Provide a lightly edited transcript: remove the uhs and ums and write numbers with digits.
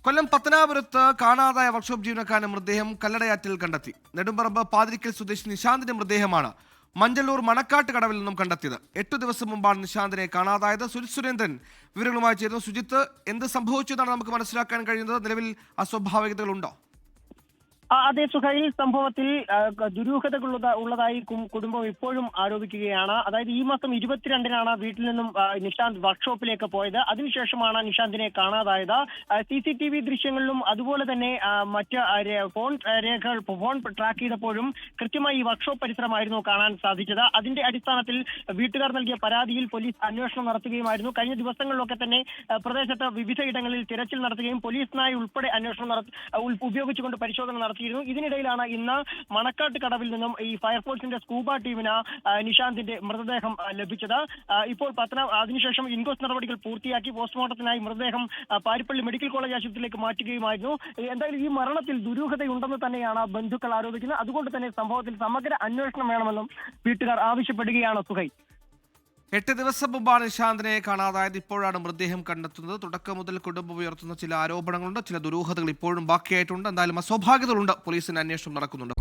കൊല്ലം പത്തനാപുരത്ത് കാണാതായ വർക്ക്ഷോപ്പ് ജീവനക്കാരന്റെ മൃതദേഹം കല്ലടയാറ്റിൽ കണ്ടെത്തി. നെടുമ്പറമ്പ് പാതിരിക്കൽ സ്വദേശി നിശാന്തിന്റെ മൃതദേഹമാണ് മഞ്ചല്ലൂർ മണക്കാട്ട് കടവിൽ നിന്നും കണ്ടെത്തിയത്. 8 ദിവസം മുമ്പാണ് നിശാന്തിനെ കാണാതായത്. സുജിത് സുരേന്ദ്രൻ വിവരങ്ങളുമായി ചേരുന്നു. സുജിത്ത്, എന്ത് സംഭവിച്ചു എന്നാണ് നമുക്ക് മനസ്സിലാക്കാൻ കഴിയുന്നത്? നിലവിൽ അസ്വാഭാവികതകളുണ്ടോ? അതേ സുഹൈൽ, സംഭവത്തിൽ ദുരൂഹതകൾ ഉള്ളതായി കുടുംബം ഇപ്പോഴും ആരോപിക്കുകയാണ്. അതായത് ഈ മാസം 22-നാണ് വീട്ടിൽ നിന്നും നിശാന്ത് വർക്ക്ഷോപ്പിലേക്ക് പോയത്. അതിനുശേഷമാണ് നിശാന്തിനെ കാണാതായത്. CCTV ദൃശ്യങ്ങളിലും അതുപോലെ തന്നെ മറ്റ് ഫോൺ രേഖകൾ ട്രാക്ക് ചെയ്തപ്പോഴും കൃത്യമായി ഈ വർക്ക്ഷോപ്പ് പരിസരമായിരുന്നു കാണാൻ സാധിച്ചത്. അതിന്റെ അടിസ്ഥാനത്തിൽ വീട്ടുകാർ നൽകിയ പരാതിയിൽ പോലീസ് അന്വേഷണം നടത്തുകയുമായിരുന്നു. കഴിഞ്ഞ ദിവസങ്ങളിലൊക്കെ തന്നെ പ്രദേശത്ത് വിവിധയിടങ്ങളിൽ തിരച്ചിൽ നടത്തുകയും പോലീസിനായി ഉൾപ്പെടെ അന്വേഷണം ഉപയോഗിച്ചുകൊണ്ട് പരിശോധന നടത്തിയിരുന്നു. ഇതിനിടയിലാണ് ഇന്ന് മണക്കാട്ട് കടവിൽ നിന്നും ഈ ഫയർഫോഴ്സിന്റെ സ്കൂബ ടീമിന് നിശാന്തിന്റെ മൃതദേഹം ലഭിച്ചത്. ഇപ്പോൾ അതിനുശേഷം ഇൻക്വസ്റ്റ് നടപടികൾ പൂർത്തിയാക്കി പോസ്റ്റ്മോർട്ടത്തിനായി മൃതദേഹം പാരിപ്പള്ളി മെഡിക്കൽ കോളേജ് ആശുപത്രിയിലേക്ക് മാറ്റുകയുമായിരുന്നു. എന്തായാലും ഈ മരണത്തിൽ ദുരൂഹതയുണ്ടെന്ന് തന്നെയാണ് ബന്ധുക്കൾ ആരോപിക്കുന്നത്. അതുകൊണ്ട് തന്നെ സംഭവത്തിൽ സമഗ്ര അന്വേഷണം വേണമെന്നും വീട്ടുകാർ ആവശ്യപ്പെടുകയാണ്. സുഹൈ, 8 ദിവസം മുമ്പാണ് നിശാന്തിനെ കാണാതായത്. ഇപ്പോഴാണ് മൃതദേഹം കണ്ടെത്തുന്നത്. തുടക്കം മുതൽ കുടുംബം ഉയർത്തുന്ന ചില ആരോപണങ്ങളുണ്ട്, ചില ദുരൂഹതകൾ ഇപ്പോഴും ബാക്കിയായിട്ടുണ്ട്. എന്തായാലും അസ്വാഭാവികതകളുണ്ട്. പോലീസിന്റെ അന്വേഷണം നടക്കുന്നുണ്ട്.